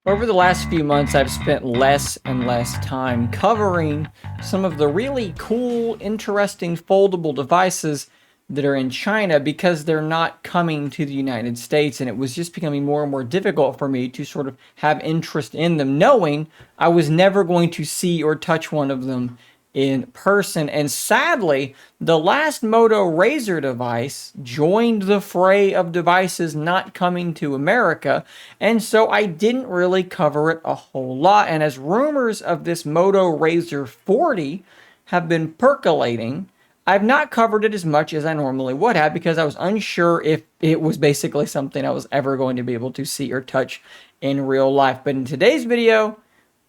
Over the last few months, I've spent less and less time covering some of the really cool, interesting foldable devices that are in China because they're not coming to the United States, and it was just becoming more and more difficult for me to sort of have interest in them, knowing I was never going to see or touch one of them in person. And sadly, the last Moto Razr device joined the fray of devices not coming to America, and so I didn't really cover it a whole lot. And as rumors of this Moto Razr 40 have been percolating, I've not covered it as much as I normally would have because I was unsure if it was basically something I was ever going to be able to see or touch in real life. But in today's video,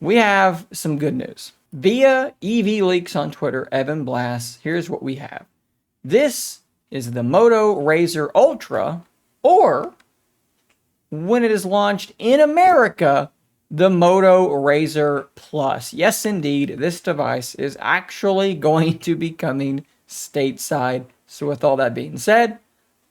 we have some good news. Via EVLeaks on Twitter, Evan Blass, here's what we have. This is the Moto Razr Ultra, or when it is launched in America, the Moto Razr Plus. Yes, indeed, this device is actually going to be coming stateside. So with all that being said,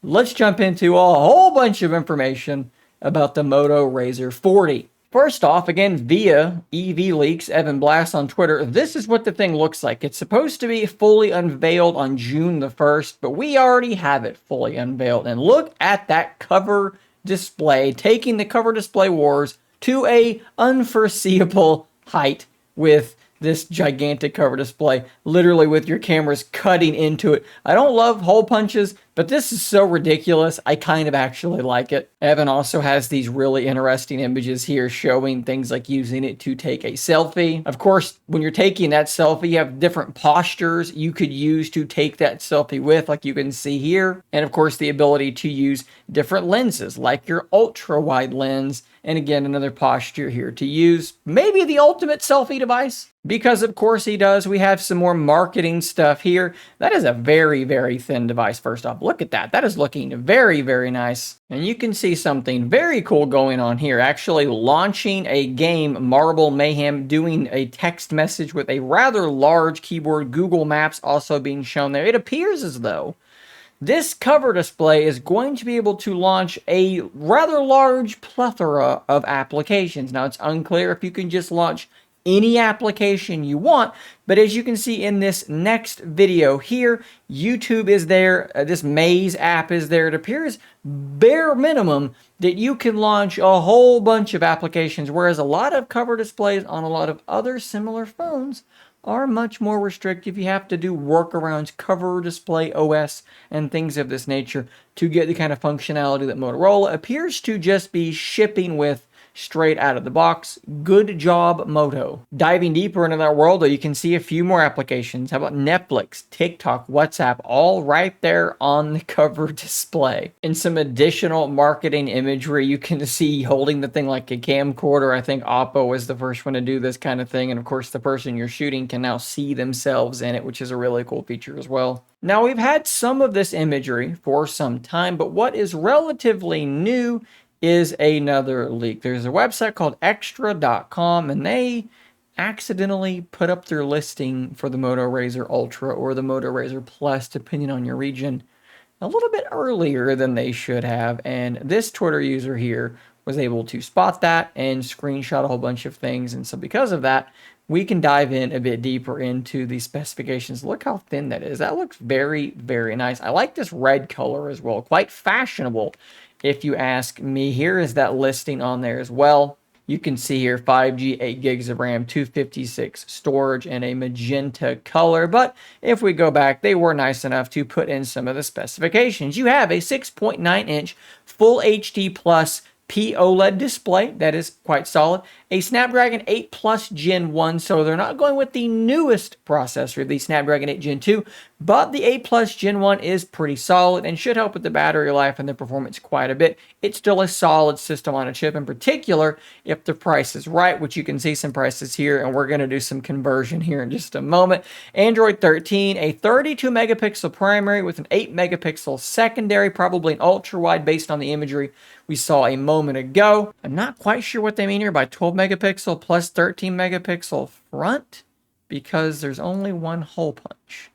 let's jump into a whole bunch of information about the Moto Razr 40. First off, again, via EVLeaks, Evan Blass on Twitter, this is what the thing looks like. It's supposed to be fully unveiled on June the 1st, but we already have it fully unveiled. And look at that cover display, taking the cover display wars to a unforeseeable height with this gigantic cover display, literally with your cameras cutting into it. I don't love hole punches, but this is so ridiculous, I kind of actually like it. Evan also has these really interesting images here showing things like using it to take a selfie. Of course, when you're taking that selfie, you have different postures you could use to take that selfie with, like you can see here. And of course, the ability to use different lenses, like your ultra-wide lens. And again, another posture here to use maybe the ultimate selfie device. Because of course he does. We have some more marketing stuff here. That is a very, very thin device, first off. Look at that. That is looking very, very nice. And you can see something very cool going on here. Actually launching a game, Marble Mayhem, doing a text message with a rather large keyboard. Google Maps also being shown there. It appears as though this cover display is going to be able to launch a rather large plethora of applications. Now, it's unclear if you can just launch any application you want, but as you can see in this next video here, YouTube is there, this Maze app is there. It appears bare minimum that you can launch a whole bunch of applications, whereas a lot of cover displays on a lot of other similar phones are much more restrictive. You have to do workarounds, cover display OS, and things of this nature to get the kind of functionality that Motorola appears to just be shipping with straight out of the box. Good job, Moto. Diving deeper into that world, though, you can see a few more applications. How about Netflix, TikTok, WhatsApp, all right there on the cover display. And some additional marketing imagery you can see holding the thing like a camcorder. I think Oppo was the first one to do this kind of thing. And of course, the person you're shooting can now see themselves in it, which is a really cool feature as well. Now, we've had some of this imagery for some time, but what is relatively new is another leak. There's a website called extra.com, and they accidentally put up their listing for the Moto Razr Ultra or the Moto Razr Plus, depending on your region, a little bit earlier than they should have. And this Twitter user here was able to spot that and screenshot a whole bunch of things. And so because of that, we can dive in a bit deeper into the specifications. Look how thin that is. That looks very, very nice. I like this red color as well. Quite fashionable, if you ask me. Here is that listing on there as well. You can see here 5G, 8 gigs of RAM, 256 storage, and a magenta color. But if we go back, they were nice enough to put in some of the specifications. You have a 6.9-inch Full HD Plus POLED display. That is quite solid. A Snapdragon 8 Plus Gen 1, so they're not going with the newest processor, the Snapdragon 8 Gen 2, but the 8 Plus Gen 1 is pretty solid and should help with the battery life and the performance quite a bit. It's still a solid system on a chip, in particular if the price is right, which you can see some prices here, and we're going to do some conversion here in just a moment. Android 13, a 32 megapixel primary with an 8 megapixel secondary, probably an ultra wide based on the imagery we saw a moment ago. I'm not quite sure what they mean here by 12 megapixel plus 13 megapixel front, because there's only one hole punch.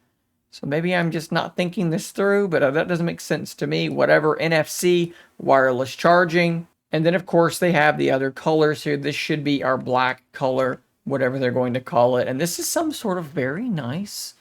So maybe I'm just not thinking this through, but that doesn't make sense to me. Whatever. NFC, wireless charging, And then, of course, they have the other colors here. This should be our black color, whatever they're going to call it. And this is some sort of very nice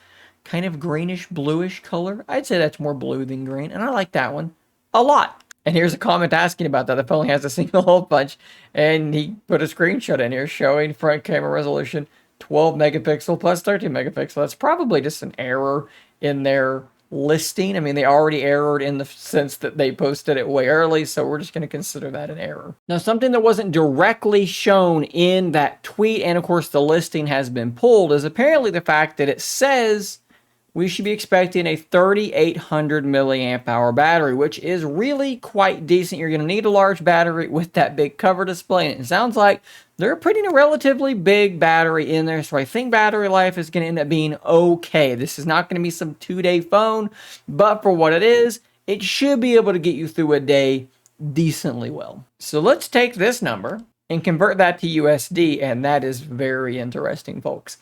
kind of greenish bluish color. I'd say that's more blue than green, and I like that one a lot. And here's a comment asking about that. The phone has a single hole punch, and he put a screenshot in here showing front camera resolution 12 megapixel plus 13 megapixel. That's probably just an error in their listing. I mean, they already errored in the sense that they posted it way early, so we're just going to consider that an error. Now, something that wasn't directly shown in that tweet, and of course the listing has been pulled, is apparently the fact that it says we should be expecting a 3,800 milliamp hour battery, which is really quite decent. You're going to need a large battery with that big cover display, and it sounds like they're putting a relatively big battery in there, so I think battery life is going to end up being okay. This is not going to be some 2-day phone, but for what it is, it should be able to get you through a day decently well. So let's take this number and convert that to USD, and that is very interesting, folks.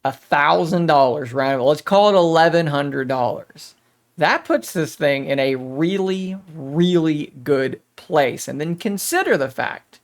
$1,000 round. Let's call it $1,100. That puts this thing in a really, really good place. And then consider the fact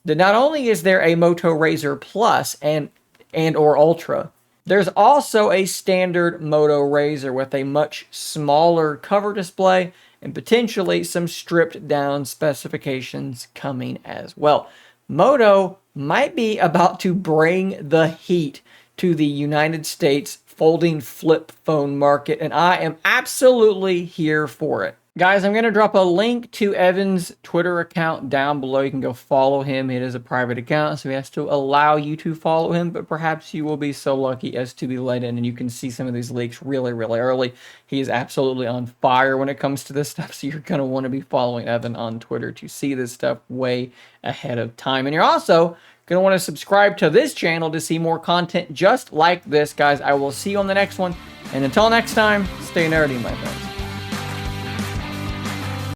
that not only is there a Moto Razr Plus and or Ultra, there's also a standard Moto Razr with a much smaller cover display and potentially some stripped down specifications coming as well. Moto might be about to bring the heat to the United States folding flip phone market, and I am absolutely here for it. Guys, I'm going to drop a link to Evan's Twitter account down below. You can go follow him. It is a private account, so he has to allow you to follow him, but perhaps you will be so lucky as to be let in, and you can see some of these leaks really, really early. He is absolutely on fire when it comes to this stuff, so you're going to want to be following Evan on Twitter to see this stuff way ahead of time. And you're also going to want to subscribe to this channel to see more content just like this, guys. I will see you on the next one, and until next time, stay nerdy, my friends.